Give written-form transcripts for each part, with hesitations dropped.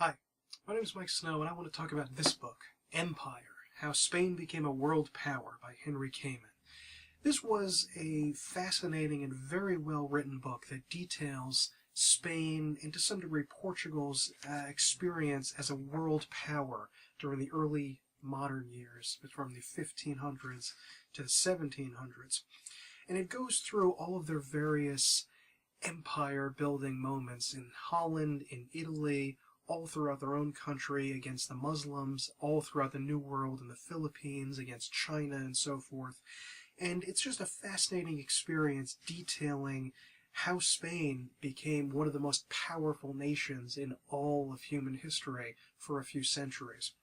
Hi, my name is Mike Snow, and I want to talk about this book, Empire: How Spain Became a World Power by Henry Kamen. This was a fascinating and very well-written book that details Spain and to some degree Portugal's experience as a world power during the early modern years, from the 1500s to the 1700s. And it goes through all of their various empire-building moments in Holland, in Italy, all throughout their own country, against the Muslims, all throughout the New World and the Philippines, against China and so forth. And it's just a fascinating experience detailing how Spain became one of the most powerful nations in all of human history for a few centuries.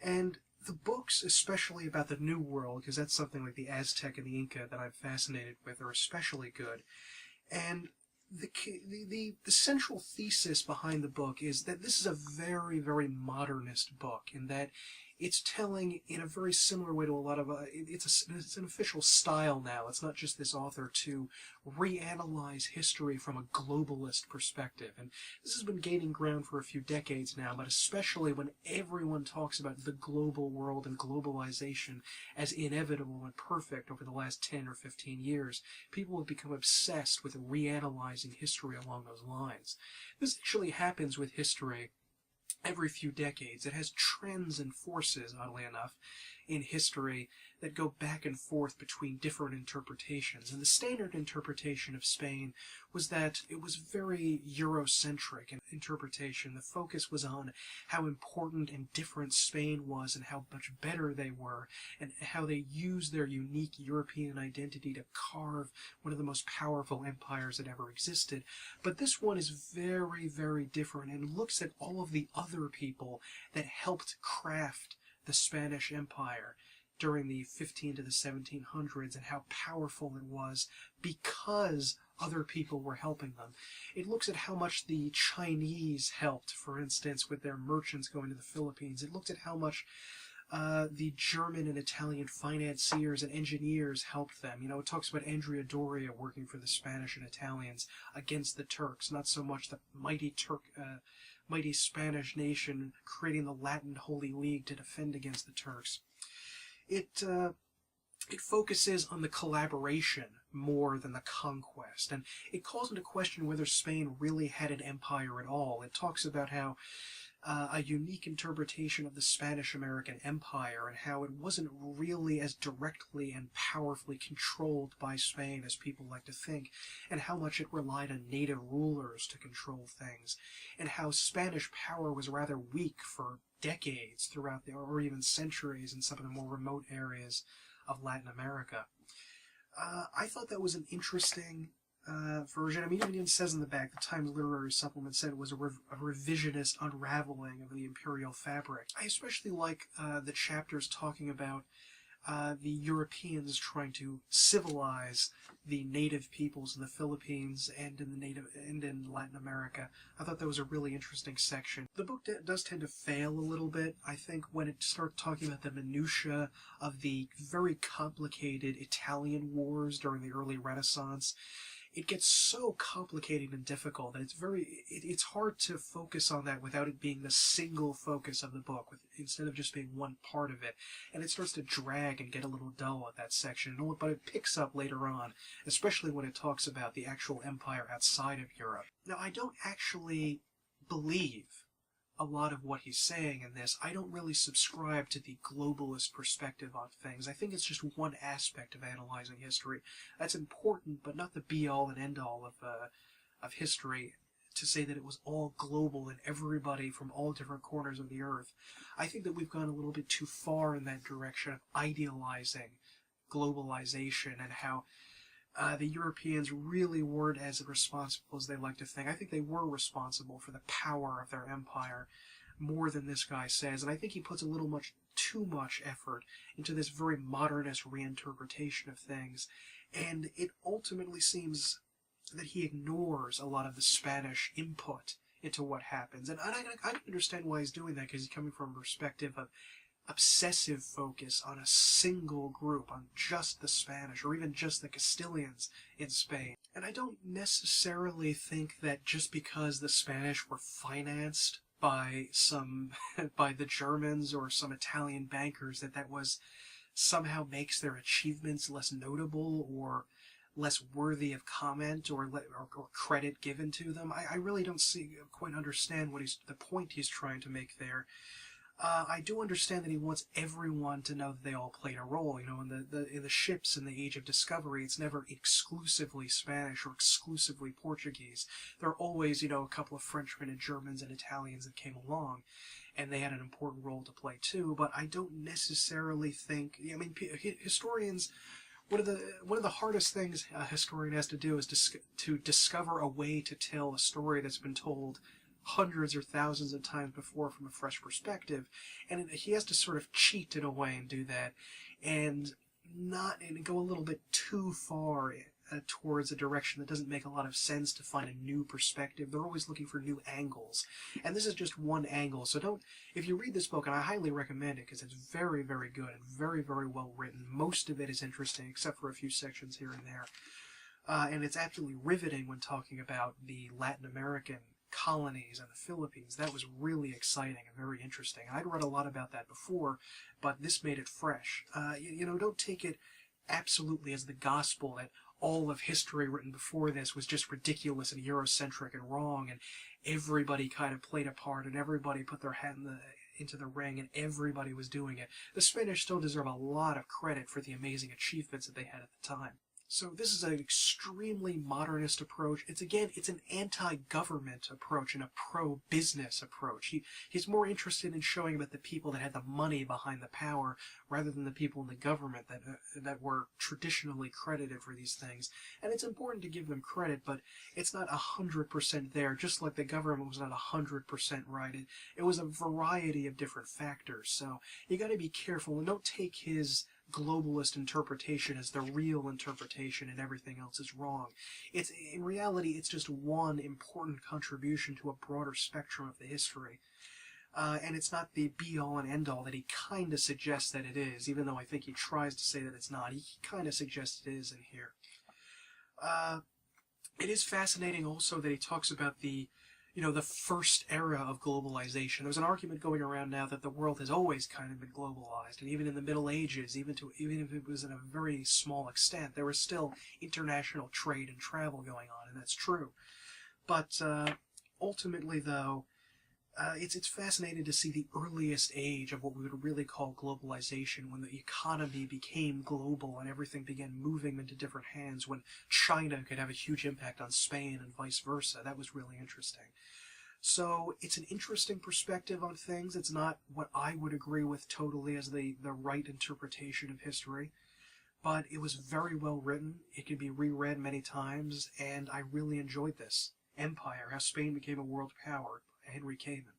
And the books, especially about the New World, because that's something like the Aztec and the Inca that I'm fascinated with, are especially good. And the central thesis behind the book is that this is a very, very modernist book, in that it's telling in a very similar way to a lot of it's an official style now. It's not just this author to reanalyze history from a globalist perspective, and this has been gaining ground for a few decades now, but especially when everyone talks about the global world and globalization as inevitable and perfect over the last 10 or 15 years, people have become obsessed with reanalyzing history along those lines. This actually happens with history every few decades. It has trends and forces, oddly enough, in history that go back and forth between different interpretations. And the standard interpretation of Spain was that it was very Eurocentric in interpretation. The focus was on how important and different Spain was and how much better they were, and how they used their unique European identity to carve one of the most powerful empires that ever existed. But this one is very, very different and looks at all of the other people that helped craft the Spanish Empire during the 15 to the 1700s and how powerful it was because other people were helping them. It looks at how much the Chinese helped, for instance, with their merchants going to the Philippines. It looked at how much the German and Italian financiers and engineers helped them. You know, it talks about Andrea Doria working for the Spanish and Italians against the Turks, not so much the mighty Spanish nation creating the Latin Holy League to defend against the Turks. It focuses on the collaboration more than the conquest, and it calls into question whether Spain really had an empire at all. It talks about how a unique interpretation of the Spanish-American Empire and how it wasn't really as directly and powerfully controlled by Spain as people like to think, and how much it relied on native rulers to control things, and how Spanish power was rather weak for decades throughout or even centuries in some of the more remote areas of Latin America. I thought that was an interesting version. I mean, even it says in the back, the Times Literary Supplement said it was a revisionist unraveling of the imperial fabric. I especially like the chapters talking about the Europeans trying to civilize the native peoples in the Philippines and in Latin America. I thought that was a really interesting section. The book does tend to fail a little bit, I think, when it starts talking about the minutiae of the very complicated Italian wars during the early Renaissance. It gets so complicated and difficult that it's hard to focus on that without it being the single focus of the book, instead of just being one part of it. And it starts to drag and get a little dull at that section, but it picks up later on, especially when it talks about the actual empire outside of Europe. Now, I don't actually believe a lot of what he's saying in this. I don't really subscribe to the globalist perspective on things. I think it's just one aspect of analyzing history. That's important, but not the be-all and end-all of history, to say that it was all global and everybody from all different corners of the earth. I think that we've gone a little bit too far in that direction of idealizing globalization and how the Europeans really weren't as responsible as they like to think. I think they were responsible for the power of their empire more than this guy says, and I think he puts a little too much effort into this very modernist reinterpretation of things, and it ultimately seems that he ignores a lot of the Spanish input into what happens. And I can understand why he's doing that, because he's coming from a perspective of obsessive focus on a single group, on just the Spanish, or even just the Castilians in Spain. And I don't necessarily think that just because the Spanish were financed by some by the Germans or some Italian bankers, that was somehow makes their achievements less notable or less worthy of comment or credit given to them. I really don't quite understand the point he's trying to make there. I do understand that he wants everyone to know that they all played a role. You know, in the ships in the Age of Discovery, it's never exclusively Spanish or exclusively Portuguese. There are always, you know, a couple of Frenchmen and Germans and Italians that came along, and they had an important role to play too. But I don't necessarily think. I mean, historians. One of the hardest things a historian has to do is to discover a way to tell a story that's been told hundreds or thousands of times before from a fresh perspective, and he has to sort of cheat in a way and do that, and go a little bit too far towards a direction that doesn't make a lot of sense to find a new perspective. They're always looking for new angles, and this is just one angle. So if you read this book, and I highly recommend it because it's very, very good and very, very well written. Most of it is interesting, except for a few sections here and there, and it's absolutely riveting when talking about the Latin American colonies and the Philippines. That was really exciting and very interesting. I'd read a lot about that before, but this made it fresh. You know, don't take it absolutely as the gospel that all of history written before this was just ridiculous and Eurocentric and wrong, and everybody kind of played a part, and everybody put their hat into the ring, and everybody was doing it. The Spanish still deserve a lot of credit for the amazing achievements that they had at the time. So this is an extremely modernist approach. It's an anti-government approach and a pro-business approach. He's more interested in showing about the people that had the money behind the power rather than the people in the government that were traditionally credited for these things. And it's important to give them credit, but it's not 100% there, just like the government was not 100% right. It was a variety of different factors. So you got to be careful and don't take his globalist interpretation as the real interpretation and everything else is wrong. In reality, it's just one important contribution to a broader spectrum of the history. And it's not the be-all and end-all that he kind of suggests that it is, even though I think he tries to say that it's not. He kind of suggests it is in here. It is fascinating also that he talks about the first era of globalization. There's an argument going around now that the world has always kind of been globalized, and even in the Middle Ages, even if it was in a very small extent, there was still international trade and travel going on, and that's true. But ultimately, though, it's fascinating to see the earliest age of what we would really call globalization, when the economy became global and everything began moving into different hands, when China could have a huge impact on Spain and vice versa. That was really interesting. So it's an interesting perspective on things. It's not what I would agree with totally as the right interpretation of history, but it was very well written. It can be reread many times, and I really enjoyed this. Empire, How Spain Became a World Power, by Henry Kamen.